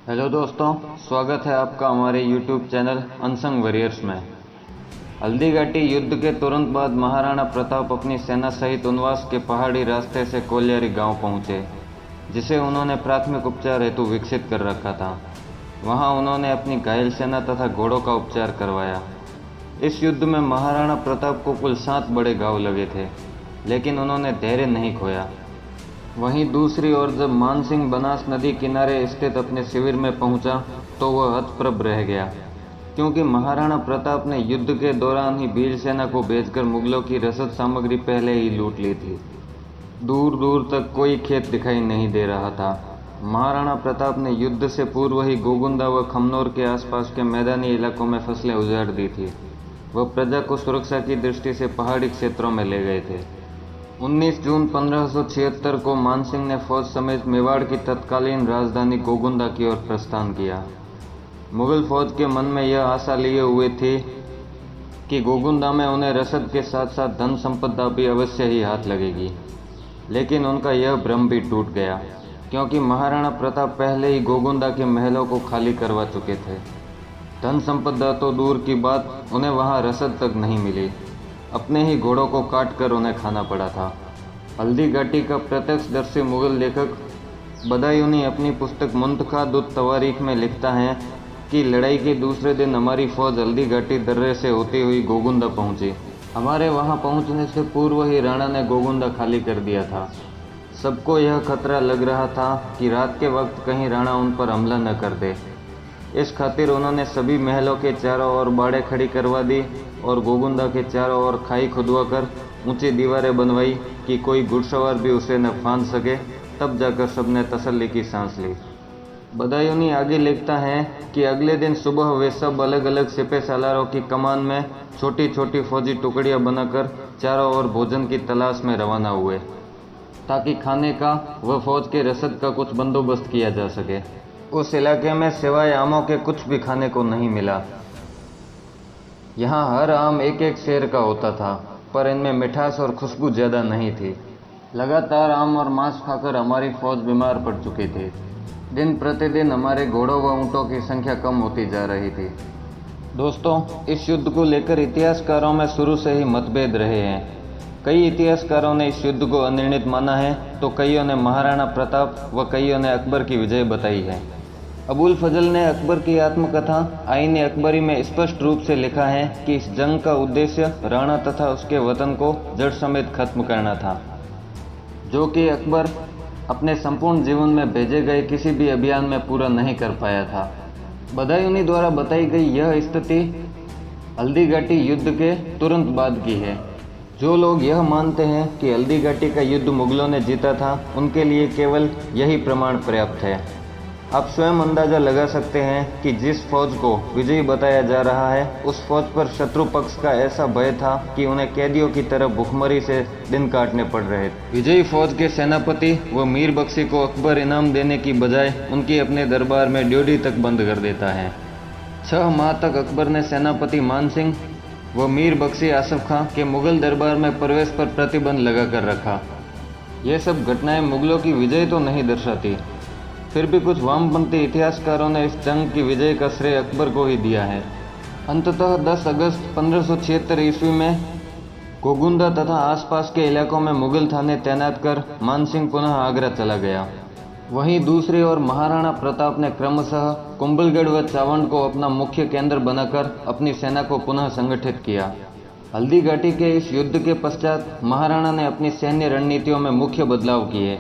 Hello दोस्तों, स्वागत है आपका हमारे यूट्यूब चैनल अनसंग वॉरियर्स में। हल्दी घाटी युद्ध के तुरंत बाद महाराणा प्रताप अपनी सेना सहित उनवास के पहाड़ी रास्ते से कोलियारी गांव पहुंचे, जिसे उन्होंने प्राथमिक उपचार हेतु विकसित कर रखा था। वहां उन्होंने अपनी घायल सेना तथा घोड़ों का उपचार करवाया। इस युद्ध में महाराणा प्रताप को कुल 7 बड़े घाव लगे थे, लेकिन उन्होंने धैर्य नहीं खोया। वहीं दूसरी ओर जब मानसिंह बनास नदी किनारे स्थित अपने शिविर में पहुंचा तो वह हतप्रभ रह गया, क्योंकि महाराणा प्रताप ने युद्ध के दौरान ही भील सेना को भेजकर मुगलों की रसद सामग्री पहले ही लूट ली थी। दूर दूर तक कोई खेत दिखाई नहीं दे रहा था। महाराणा प्रताप ने युद्ध से पूर्व ही गोगुंदा व खमनोर के आसपास के मैदानी इलाकों में फसलें उजाड़ दी थी। वह प्रजा को सुरक्षा की दृष्टि से पहाड़ी क्षेत्रों में ले गए थे। 19 जून 1576 को मानसिंह ने फौज समेत मेवाड़ की तत्कालीन राजधानी गोगुंदा की ओर प्रस्थान किया। मुगल फौज के मन में यह आशा लिए हुए थी कि गोगुंदा में उन्हें रसद के साथ साथ धन संपदा भी अवश्य ही हाथ लगेगी, लेकिन उनका यह भ्रम भी टूट गया, क्योंकि महाराणा प्रताप पहले ही गोगुंदा के महलों को खाली करवा चुके थे। धन संपदा तो दूर की बात, उन्हें वहां रसद तक नहीं मिली। अपने ही घोड़ों को काट कर उन्हें खाना पड़ा था। हल्दी घाटी का प्रत्यक्षदर्शी मुगल लेखक बदायूनी अपनी पुस्तक मुंतखब तवारीख में लिखता है कि लड़ाई के दूसरे दिन हमारी फौज हल्दी घाटी दर्रे से होती हुई गोगुंदा पहुंची। हमारे वहां पहुंचने से पूर्व ही राणा ने गोगुंदा खाली कर दिया था। सबको यह खतरा लग रहा था कि रात के वक्त कहीं राणा उन पर हमला न कर दे। इस खातिर उन्होंने सभी महलों के चारों ओर बाड़े खड़ी करवा दी और गोगुंदा के चारों ओर खाई खुदवा कर ऊंची दीवारें बनवाई कि कोई घुड़सवार भी उसे न फांद सके। तब जाकर सबने तसल्ली की सांस ली। बदायूनी आगे लिखता है कि अगले दिन सुबह वे सब अलग अलग सिपह सालारों की कमान में छोटी छोटी फौजी टुकड़ियां बनाकर चारों ओर भोजन की तलाश में रवाना हुए, ताकि खाने का व फौज के रसद का कुछ बंदोबस्त किया जा सके। उस इलाके में सिवाय आमों के कुछ भी खाने को नहीं मिला। यहाँ हर आम एक एक सेर का होता था, पर इनमें मिठास और खुशबू ज़्यादा नहीं थी। लगातार आम और मांस खाकर हमारी फौज बीमार पड़ चुकी थी। दिन प्रतिदिन हमारे घोड़ों व ऊँटों की संख्या कम होती जा रही थी। दोस्तों, इस युद्ध को लेकर इतिहासकारों में शुरू से ही मतभेद रहे हैं। कई इतिहासकारों ने इस युद्ध को अनिर्णित माना है, तो कईयों ने महाराणा प्रताप व कईयों ने अकबर की विजय बताई है। अबुल फजल ने अकबर की आत्मकथा आईन अकबरी में स्पष्ट रूप से लिखा है कि इस जंग का उद्देश्य राणा तथा उसके वतन को जड़ समेत खत्म करना था, जो कि अकबर अपने संपूर्ण जीवन में भेजे गए किसी भी अभियान में पूरा नहीं कर पाया था। बदायूनी द्वारा बताई गई यह स्थिति हल्दी घाटी युद्ध के तुरंत बाद की है। जो लोग यह मानते हैं कि हल्दी घाटी का युद्ध मुगलों ने जीता था, उनके लिए केवल यही प्रमाण पर्याप्त है। आप स्वयं अंदाजा लगा सकते हैं कि जिस फौज को विजयी बताया जा रहा है, उस फौज पर शत्रु पक्ष का ऐसा भय था कि उन्हें कैदियों की तरह भुखमरी से दिन काटने पड़ रहे थे। विजयी फौज के सेनापति व मीर बख्शी को अकबर इनाम देने की बजाय उनकी अपने दरबार में ड्योढ़ी तक बंद कर देता है। 6 माह तक अकबर ने सेनापति मानसिंह व मीर बख्शी आसफ खां के मुगल दरबार में प्रवेश पर प्रतिबंध लगा कर रखा। ये सब घटनाएं मुगलों की विजय तो नहीं दर्शाती, फिर भी कुछ वामपंथी इतिहासकारों ने इस जंग की विजय का श्रेय अकबर को ही दिया है। अंततः 10 अगस्त 1576 ईस्वी में गोगुंदा तथा आसपास के इलाकों में मुगल थाने तैनात कर मानसिंह पुनः आगरा चला गया। वहीं दूसरी ओर महाराणा प्रताप ने क्रमशः कुंभलगढ़ व चावंड को अपना मुख्य केंद्र बनाकर अपनी सेना को पुनः संगठित किया। हल्दी घाटी के इस युद्ध के पश्चात महाराणा ने अपनी सैन्य रणनीतियों में मुख्य बदलाव किए।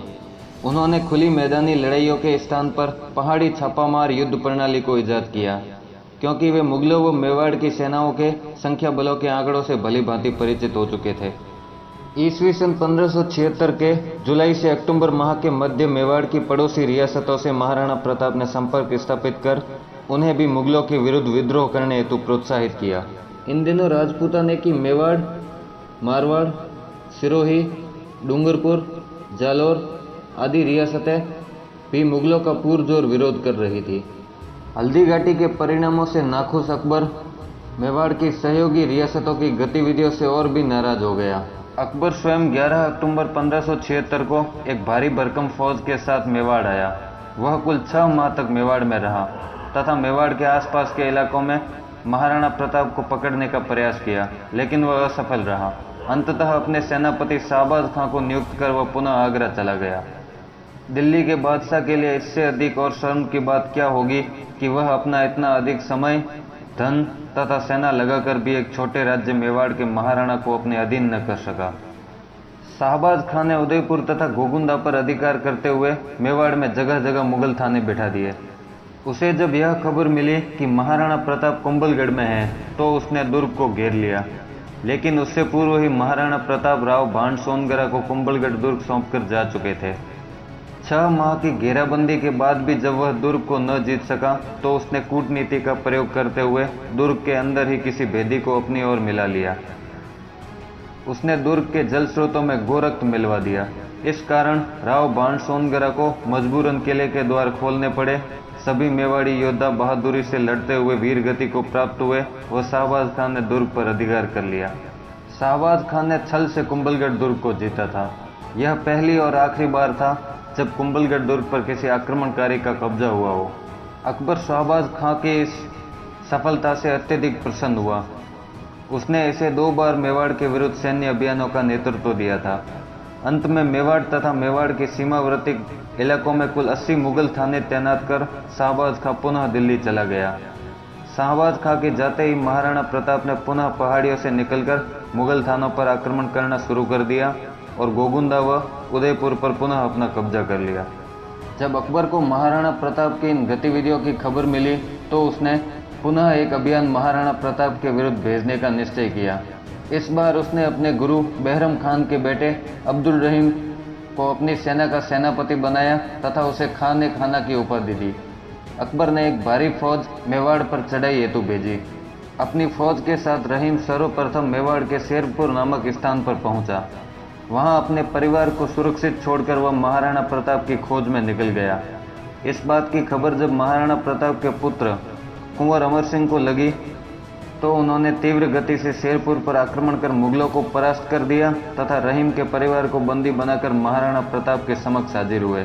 उन्होंने खुली मैदानी लड़ाइयों के स्थान पर पहाड़ी छापामार युद्ध प्रणाली को ईजाद किया, क्योंकि वे मुगलों व मेवाड़ की सेनाओं के संख्या बलों के आंकड़ों से भली भांति परिचित हो चुके थे। ईस्वी सन 1576 के जुलाई से अक्टूबर माह के मध्य मेवाड़ की पड़ोसी रियासतों से महाराणा प्रताप ने संपर्क स्थापित कर उन्हें भी मुगलों के विरुद्ध विद्रोह करने हेतु प्रोत्साहित किया। इन दिनों राजपूताने की मेवाड़, मारवाड़, सिरोही, डूंगरपुर, जालौर आदि रियासतें भी मुगलों का पुरजोर विरोध कर रही थी। हल्दी घाटी के परिणामों से नाखुश अकबर मेवाड़ की सहयोगी रियासतों की गतिविधियों से और भी नाराज हो गया। अकबर स्वयं 11 अक्टूबर 1576 को एक भारी भरकम फौज के साथ मेवाड़ आया। वह कुल 6 माह तक मेवाड़ में रहा तथा मेवाड़ के आसपास के इलाकों में महाराणा प्रताप को पकड़ने का प्रयास किया, लेकिन वह असफल रहा। अंततः अपने सेनापति शाहबाज खां को नियुक्त कर वह पुनः आगरा चला गया। दिल्ली के बादशाह के लिए इससे अधिक और शर्म की बात क्या होगी कि वह अपना इतना अधिक समय, धन तथा सेना लगाकर भी एक छोटे राज्य मेवाड़ के महाराणा को अपने अधीन न कर सका। शाहबाज खां ने उदयपुर तथा गोगुंदा पर अधिकार करते हुए मेवाड़ में जगह जगह मुगल थाने बिठा दिए। उसे जब यह खबर मिली कि महाराणा प्रताप कुंभलगढ़ में है तो उसने दुर्ग को घेर लिया, लेकिन उससे पूर्व ही महाराणा प्रताप राव भांड को कुंभलगढ़ दुर्ग सौंपकर जा चुके थे। 6 माह की घेराबंदी के बाद भी जब वह दुर्ग को न जीत सका तो उसने कूटनीति का प्रयोग करते हुए दुर्ग के अंदर ही किसी भेदी को अपनी ओर मिला लिया। उसने दुर्ग के जल स्रोतों में गोरक्त मिलवा दिया। इस कारण राव भांड को मजबूरन किले के द्वार खोलने पड़े। सभी मेवाड़ी योद्धा बहादुरी से लड़ते हुए वीर गति को प्राप्त हुए और शाहबाज खान ने दुर्ग पर अधिकार कर लिया। शाहबाज खान ने छल से कुंभलगढ़ दुर्ग को जीता था। यह पहली और आखिरी बार था जब कुंभलगढ़ दुर्ग पर किसी आक्रमणकारी का कब्जा हुआ हो। अकबर शाहबाज खां की इस सफलता से अत्यधिक प्रसन्न हुआ। उसने इसे 2 बार मेवाड़ के विरुद्ध सैन्य अभियानों का नेतृत्व दिया था। अंत में मेवाड़ तथा मेवाड़ के सीमावर्ती इलाकों में कुल 80 मुगल थाने तैनात कर शाहबाज खां पुनः दिल्ली चला गया। शाहबाज खां के जाते ही महाराणा प्रताप ने पुनः पहाड़ियों से निकलकर मुगल थानों पर आक्रमण करना शुरू कर दिया और गोगुंदा व उदयपुर पर पुनः अपना कब्जा कर लिया। जब अकबर को महाराणा प्रताप की इन गतिविधियों की खबर मिली तो उसने पुनः एक अभियान महाराणा प्रताप के विरुद्ध भेजने का निश्चय किया। इस बार उसने अपने गुरु बहरम खान के बेटे अब्दुल रहीम को अपनी सेना का सेनापति बनाया तथा उसे खान खाना की उपाधि दी। अकबर ने एक भारी फौज मेवाड़ पर चढ़ाई हेतु भेजी। अपनी फौज के साथ रहीम सर्वप्रथम मेवाड़ के शेरपुर नामक स्थान पर पहुंचा। वहां अपने परिवार को सुरक्षित छोड़कर वह महाराणा प्रताप की खोज में निकल गया। इस बात की खबर जब महाराणा प्रताप के पुत्र कुंवर अमर सिंह को लगी तो उन्होंने तीव्र गति से शेरपुर पर आक्रमण कर मुगलों को परास्त कर दिया तथा रहीम के परिवार को बंदी बनाकर महाराणा प्रताप के समक्ष हाजिर हुए।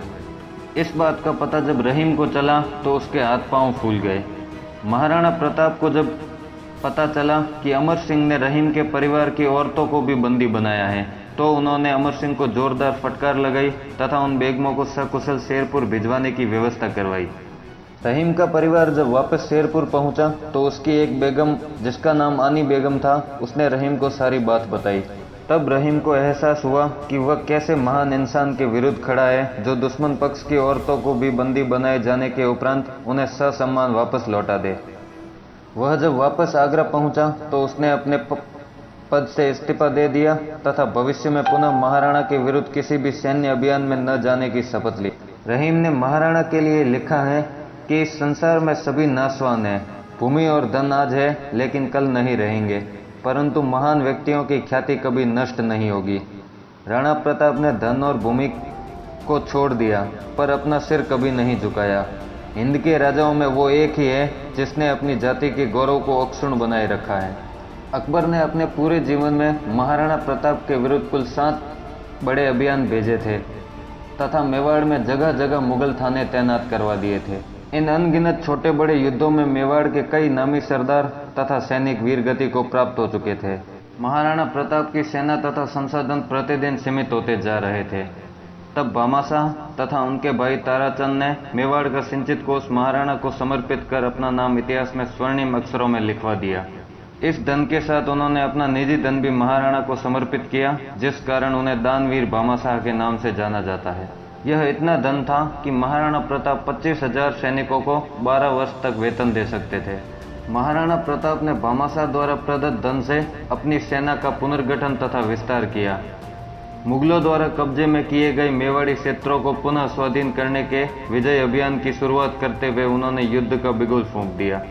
इस बात का पता जब रहीम को चला तो उसके हाथ पांव फूल गए। महाराणा प्रताप को जब पता चला कि अमर सिंह ने रहीम के परिवार की औरतों को भी बंदी बनाया है तो उन्होंने अमर सिंह को जोरदार फटकार लगाई तथा उन बेगमों को सकुशल शेरपुर भिजवाने की व्यवस्था करवाई। रहीम का परिवार जब वापस शेरपुर पहुंचा तो उसकी एक बेगम जिसका नाम आनी बेगम था उसने रहीम को सारी बात बताई। तब रहीम को एहसास हुआ कि वह कैसे महान इंसान के विरुद्ध खड़ा है जो दुश्मन पक्ष की औरतों को भी बंदी बनाए जाने के उपरांत उन्हें ससम्मान वापस लौटा दे। वह जब वापस आगरा पहुंचा तो उसने अपने पद से इस्तीफा दे दिया तथा भविष्य में पुनः महाराणा के विरुद्ध किसी भी सैन्य अभियान में न जाने की शपथ ली। रहीम ने महाराणा के लिए लिखा है कि इस संसार में सभी नाशवान हैं। भूमि और धन आज है लेकिन कल नहीं रहेंगे, परंतु महान व्यक्तियों की ख्याति कभी नष्ट नहीं होगी। राणा प्रताप ने धन और भूमि को छोड़ दिया पर अपना सिर कभी नहीं झुकाया। हिंद के राजाओं में वो एक ही है जिसने अपनी जाति के गौरव को अक्षुण्ण बनाए रखा है। अकबर ने अपने पूरे जीवन में महाराणा प्रताप के विरुद्ध कुल 7 बड़े अभियान भेजे थे तथा मेवाड़ में जगह जगह मुगल थाने तैनात करवा दिए थे। इन अनगिनत छोटे बड़े युद्धों में मेवाड़ के कई नामी सरदार तथा सैनिक वीर गति को प्राप्त हो चुके थे। महाराणा प्रताप की सेना तथा संसाधन प्रतिदिन सीमित होते जा रहे थे। तब भामाशाह तथा उनके भाई ताराचंद ने मेवाड़ का सिंचित कोष महाराणा को समर्पित कर अपना नाम इतिहास में स्वर्णिम अक्षरों में लिखवा दिया। इस धन के साथ उन्होंने अपना निजी धन भी महाराणा को समर्पित किया, जिस कारण उन्हें दानवीर भामाशाह के नाम से जाना जाता है। यह इतना धन था कि महाराणा प्रताप 25,000 सैनिकों को 12 वर्ष तक वेतन दे सकते थे। महाराणा प्रताप ने भामाशाह द्वारा प्रदत्त धन से अपनी सेना का पुनर्गठन तथा विस्तार किया। मुगलों द्वारा कब्जे में किए गए मेवाड़ी क्षेत्रों को पुनः स्वाधीन करने के विजय अभियान की शुरुआत करते हुए उन्होंने युद्ध का बिगुल फूंक दिया।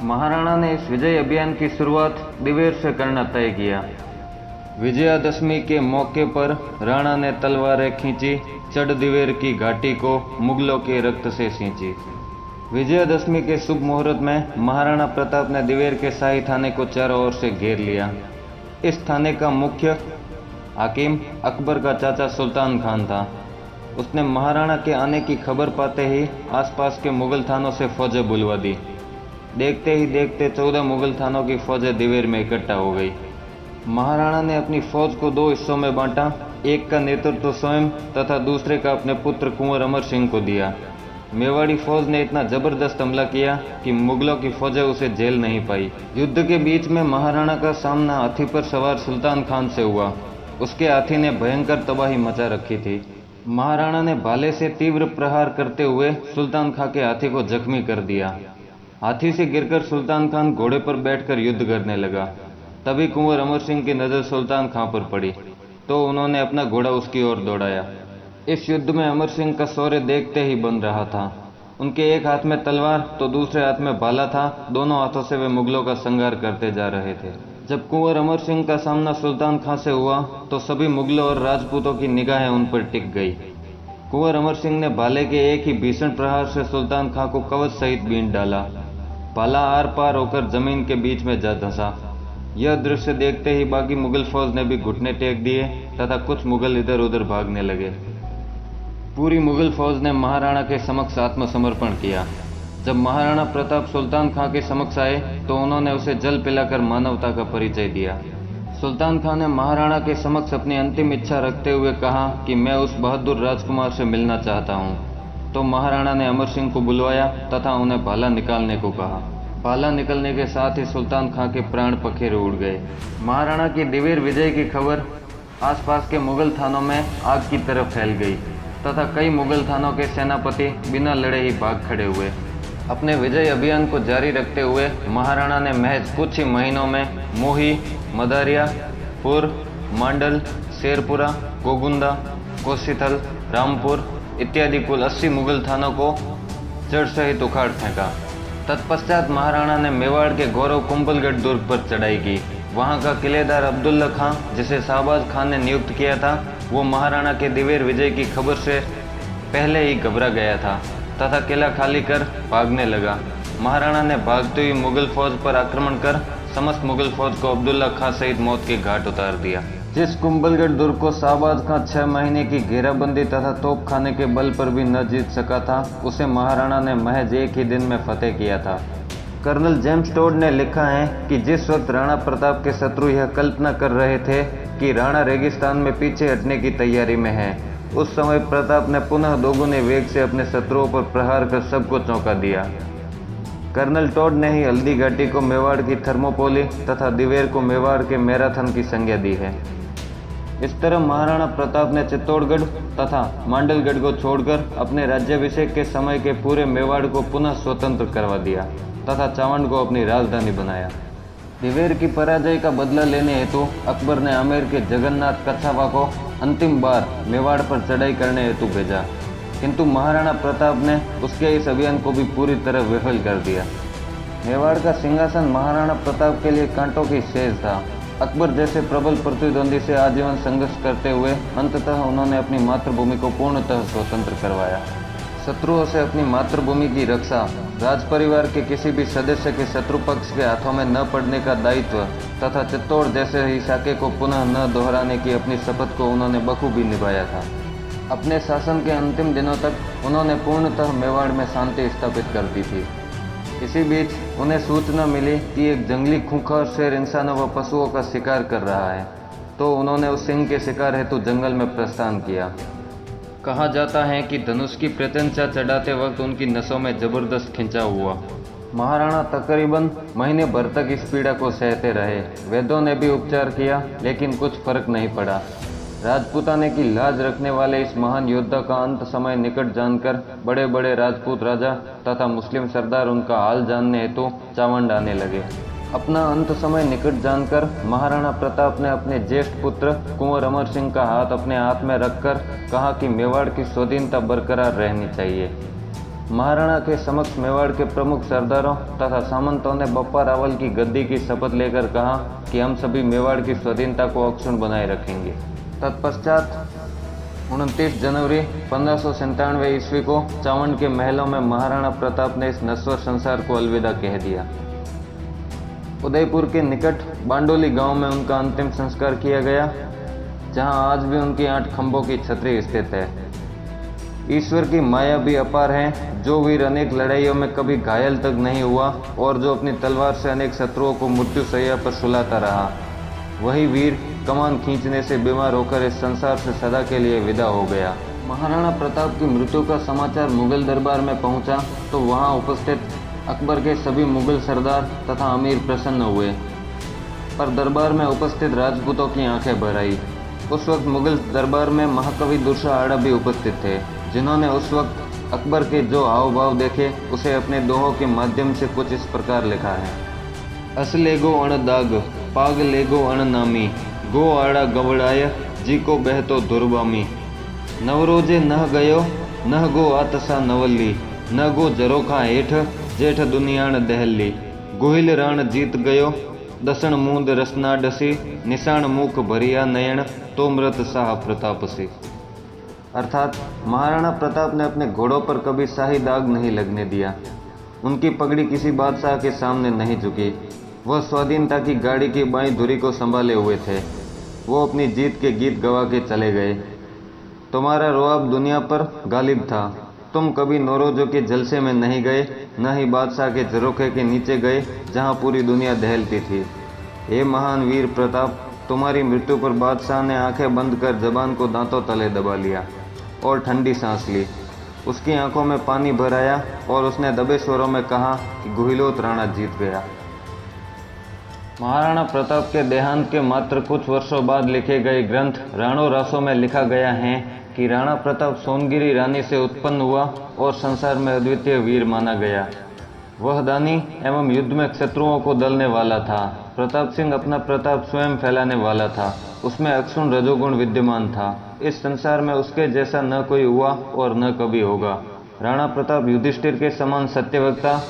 महाराणा ने इस विजय अभियान की शुरुआत दिवेर से करना तय किया। विजयादशमी के मौके पर राणा ने तलवारें खींची, चढ़ दिवेर की घाटी को मुगलों के रक्त से सींची। विजयादशमी के शुभ मुहूर्त में महाराणा प्रताप ने दिवेर के शाही थाने को चारों ओर से घेर लिया। इस थाने का मुख्य हाकिम अकबर का चाचा सुल्तान खान था। उसने महाराणा के आने की खबर पाते ही आसपास के मुगल थानों से फौजें बुलवा दी। देखते ही देखते 14 मुगल थानों की फौजें दिवेर में इकट्ठा हो गई। महाराणा ने अपनी फौज को 2 हिस्सों में बांटा, एक का नेतृत्व स्वयं तथा दूसरे का अपने पुत्र कुंवर अमर सिंह को दिया। मेवाड़ी फौज ने इतना जबरदस्त हमला किया कि मुगलों की फौजें उसे झेल नहीं पाई। युद्ध के बीच में महाराणा का सामना हाथी पर सवार सुल्तान खान से हुआ। उसके हाथी ने भयंकर तबाही मचा रखी थी। महाराणा ने भाले से तीव्र प्रहार करते हुए सुल्तान खां के हाथी को जख्मी कर दिया। हाथी से गिरकर सुल्तान खान घोड़े पर बैठकर युद्ध करने लगा। तभी कुंवर अमर सिंह की नज़र सुल्तान खां पर पड़ी तो उन्होंने अपना घोड़ा उसकी ओर दौड़ाया। इस युद्ध में अमर सिंह का शौर्य देखते ही बन रहा था। उनके एक हाथ में तलवार तो दूसरे हाथ में भाला था। दोनों हाथों से वे मुगलों का संहार करते जा रहे थे। जब कुंवर अमर सिंह का सामना सुल्तान खां से हुआ तो सभी मुगलों और राजपूतों की निगाहें उन पर टिक गई। कुंवर अमर सिंह ने भाले के एक ही भीषण प्रहार से सुल्तान खां को कवच सहित बींध डाला। भाला आर पार होकर जमीन के बीच में जा धंसा। यह दृश्य देखते ही बाकी मुगल फौज ने भी घुटने टेक दिए तथा कुछ मुगल इधर उधर भागने लगे। पूरी मुगल फौज ने महाराणा के समक्ष आत्मसमर्पण किया। जब महाराणा प्रताप सुल्तान खां के समक्ष आए तो उन्होंने उसे जल पिलाकर मानवता का परिचय दिया। सुल्तान खां ने महाराणा के समक्ष अपनी अंतिम इच्छा रखते हुए कहा कि मैं उस बहादुर राजकुमार से मिलना चाहता हूँ। तो महाराणा ने अमर सिंह को बुलवाया तथा उन्हें भाला निकालने को कहा। भाला निकलने के साथ ही सुल्तान खां के प्राण पखेरु उड़ गए। महाराणा की दिवेर विजय की खबर आसपास के मुगल थानों में आग की तरह फैल गई तथा कई मुगल थानों के सेनापति बिना लड़े ही भाग खड़े हुए। अपने विजय अभियान को जारी रखते हुए महाराणा ने महज कुछ ही महीनों में मोही, मदारिया, पुर, मांडल, शेरपुरा, गोगुंदा, कोसीथल, रामपुर इत्यादि कुल 80 मुगल थानों को जड़ सहित उखाड़ फेंका। तत्पश्चात महाराणा ने मेवाड़ के गौरव कुंभलगढ़ दुर्ग पर चढ़ाई की। वहां का किलेदार अब्दुल्ला खां, जिसे शाहबाज खान ने नियुक्त किया था, वो महाराणा के दिवेर विजय की खबर से पहले ही घबरा गया था तथा किला खाली कर भागने लगा। महाराणा ने भागती हुई मुगल फौज पर आक्रमण कर समस्त मुगल फौज को अब्दुल्ला खां सहित मौत के घाट उतार दिया। जिस कुंभलगढ़ दुर्ग को शाहबाज खां 6 महीने की घेराबंदी तथा तोप खाने के बल पर भी न जीत सका था, उसे महाराणा ने महज एक ही दिन में फतेह किया था। कर्नल जेम्स टोड ने लिखा है कि जिस वक्त राणा प्रताप के शत्रु यह कल्पना कर रहे थे कि राणा रेगिस्तान में पीछे हटने की तैयारी में है, उस समय प्रताप ने पुनः दोगुने वेग से अपने शत्रुओं पर प्रहार कर सबको चौंका दिया। कर्नल टोड ने ही हल्दी घाटी को मेवाड़ की थर्मोपोली तथा दिवेर को मेवाड़ के मैराथन की संज्ञा दी है। इस तरह महाराणा प्रताप ने चित्तौड़गढ़ तथा मांडलगढ़ को छोड़कर अपने राज्याभिषेक के समय के पूरे मेवाड़ को पुनः स्वतंत्र करवा दिया तथा चावंड को अपनी राजधानी बनाया। दिवेर की पराजय का बदला लेने हेतु अकबर ने आमेर के जगन्नाथ कच्छापा को अंतिम बार मेवाड़ पर चढ़ाई करने हेतु भेजा, किंतु महाराणा प्रताप ने उसके इस अभियान को भी पूरी तरह विफल कर दिया। मेवाड़ का सिंहासन महाराणा प्रताप के लिए कांटों की सेज था। अकबर जैसे प्रबल प्रतिद्वंदी से आजीवन संघर्ष करते हुए अंततः उन्होंने अपनी मातृभूमि को पूर्णतः स्वतंत्र करवाया। शत्रुओं से अपनी मातृभूमि की रक्षा राज परिवार के किसी भी सदस्य के शत्रु पक्ष के हाथों में न पड़ने का दायित्व तथा चित्तौड़ जैसे ही साके को पुनः न दोहराने की अपनी शपथ को उन्होंने बखूबी निभाया था। अपने शासन के अंतिम दिनों तक उन्होंने पूर्णतः मेवाड़ में शांति स्थापित कर दी थी। इसी बीच उन्हें सूचना मिली कि एक जंगली खूंखार शेर इंसानों व पशुओं का शिकार कर रहा है, तो उन्होंने उस सिंह के शिकार हेतु जंगल में प्रस्थान किया। कहा जाता है कि धनुष की प्रत्यंचा चढ़ाते वक्त उनकी नसों में जबरदस्त खिंचाव हुआ। महाराणा तकरीबन महीने भर तक इस पीड़ा को सहते रहे। वैद्यों ने भी उपचार किया लेकिन कुछ फर्क नहीं पड़ा। राजपूताने की लाज रखने वाले इस महान योद्धा का अंत समय निकट जानकर बड़े बड़े राजपूत राजा तथा मुस्लिम सरदार उनका हाल जानने हेतु चावंड आने लगे। अपना अंत समय निकट जानकर महाराणा प्रताप ने अपने ज्येष्ठ पुत्र कुंवर अमर सिंह का हाथ अपने हाथ में रखकर कहा कि मेवाड़ की स्वाधीनता बरकरार रहनी चाहिए। महाराणा के समक्ष मेवाड़ के प्रमुख सरदारों तथा सामंतों ने बप्पा रावल की गद्दी की शपथ लेकर कहा कि हम सभी मेवाड़ की स्वाधीनता को अक्षुण्ण बनाए रखेंगे। तत्पश्चात 29 जनवरी 1597 ईस्वी को चावंड के महलों में महाराणा प्रताप ने इस नश्वर संसार को अलविदा कह दिया। उदयपुर के निकट बांडोली गांव में उनका अंतिम संस्कार किया गया, जहां आज भी उनकी 8 खंभों की छतरी स्थित है। ईश्वर की माया भी अपार है। जो वीर अनेक लड़ाइयों में कभी घायल तक नहीं हुआ और जो अपनी तलवार से अनेक शत्रुओं को मृत्यु शैया पर सुलाता रहा, वही वीर कमान खींचने से बीमार होकर इस संसार से सदा के लिए विदा हो गया। महाराणा प्रताप की मृत्यु का समाचार मुगल दरबार में पहुंचा तो वहां उपस्थित अकबर के सभी मुगल सरदार तथा अमीर प्रसन्न हुए, पर दरबार में उपस्थित राजपूतों की आंखें भर आई। उस वक्त मुगल दरबार में महाकवि दुर्सा आड़ा भी उपस्थित थे, जिन्होंने उस वक्त अकबर के जो हाव भाव देखे उसे अपने दोहों के माध्यम से कुछ इस प्रकार लिखा है। अस लेगो अण दाग, पाग लेगो अण नामी, गो आड़ा गवड़ाय, जी को बहतो दुर्बामी। नवरोजे नह गयो, नह गो आतसा नवल्ली, न गो जरोखा हेठ, जेठ दुनियाण दहली। गोहिल रण जीत गयो, दसण मूंद रसनाडसी, निशान मुख भरिया नयन, तो मृत शाह प्रतापसी। अर्थात महाराणा प्रताप ने अपने घोड़ों पर कभी शाही दाग नहीं लगने दिया। उनकी पगड़ी किसी बादशाह के सामने नहीं झुकी। वह स्वाधीनता की गाड़ी की बाईं धुरी को संभाले हुए थे। वो अपनी जीत के गीत गवा के चले गए। तुम्हारा रुआब दुनिया पर गालिब था। तुम कभी नौरोजों के जलसे में नहीं गए, न ही बादशाह के झरोखे के नीचे गए जहां पूरी दुनिया दहलती थी। हे महान वीर प्रताप, तुम्हारी मृत्यु पर बादशाह ने आंखें बंद कर जबान को दांतों तले दबा लिया और ठंडी सांस ली। उसकी आंखों में पानी भर आया और उसने दबे स्वरों में कहा कि गुहिलोत राणा जीत गया। महाराणा प्रताप के देहांत के मात्र कुछ वर्षों बाद लिखे गए ग्रंथ राणो रासों में लिखा गया है कि राणा प्रताप सोनगिरी रानी से उत्पन्न हुआ और संसार में अद्वितीय वीर माना गया। वह दानी एवं युद्ध में शत्रुओं को दलने वाला था। प्रताप सिंह अपना प्रताप स्वयं फैलाने वाला था। उसमें अक्षुण रजोगुण विद्यमान था। इस संसार में उसके जैसा न कोई हुआ और न कभी होगा। राणा प्रताप युधिष्ठिर के समान सत्यवक्ता,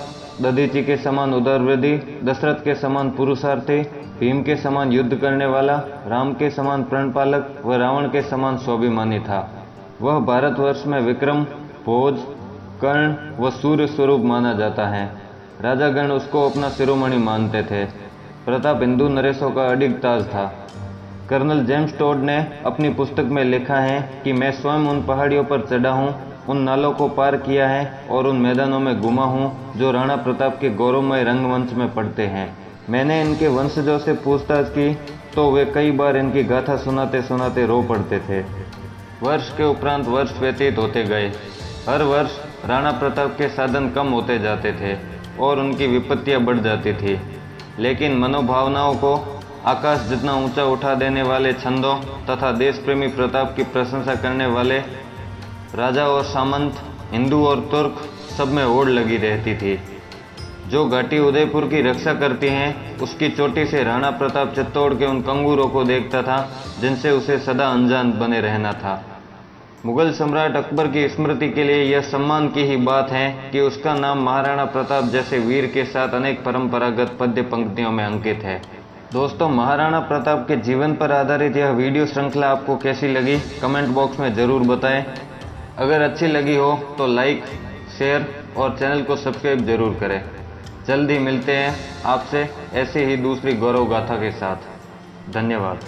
दधीची के समान उदारवृद्धि, दशरथ के समान पुरुषार्थी, भीम के समान युद्ध करने वाला, राम के समान प्रणपालक व रावण के समान स्वाभिमानी था। वह भारतवर्ष में विक्रम, भोज, कर्ण व सूर्य स्वरूप माना जाता है। राजागण उसको अपना शिरोमणि मानते थे। प्रताप हिंदू नरेशों का अडिग ताज था। कर्नल जेम्स टोड ने अपनी पुस्तक में लिखा है कि मैं स्वयं उन पहाड़ियों पर चढ़ा हूँ, उन नालों को पार किया है और उन मैदानों में घुमा हूँ जो राणा प्रताप के गौरवमय रंगमंच में पड़ते हैं। मैंने इनके वंशजों से पूछताछ की तो वे कई बार इनकी गाथा सुनाते सुनाते रो पड़ते थे। वर्ष के उपरांत वर्ष व्यतीत होते गए। हर वर्ष राणा प्रताप के साधन कम होते जाते थे और उनकी विपत्तियां बढ़ जाती थी, लेकिन मनोभावनाओं को आकाश जितना ऊंचा उठा देने वाले छंदों तथा देश प्रेमी प्रताप की प्रशंसा करने वाले राजा और सामंत, हिंदू और तुर्क सब में होड़ लगी रहती थी। जो घाटी उदयपुर की रक्षा करती हैं, उसकी चोटी से राणा प्रताप चित्तौड़ के उन कंगूरों को देखता था जिनसे उसे सदा अनजान बने रहना था। मुगल सम्राट अकबर की स्मृति के लिए यह सम्मान की ही बात है कि उसका नाम महाराणा प्रताप जैसे वीर के साथ अनेक परंपरागत पद्य पंक्तियों में अंकित है। दोस्तों, महाराणा प्रताप के जीवन पर आधारित यह वीडियो श्रृंखला आपको कैसी लगी कमेंट बॉक्स में ज़रूर बताएं। अगर अच्छी लगी हो तो लाइक, शेयर और चैनल को सब्सक्राइब जरूर करें। जल्द ही मिलते हैं आपसे ऐसी ही दूसरी गौरव गाथा के साथ। धन्यवाद।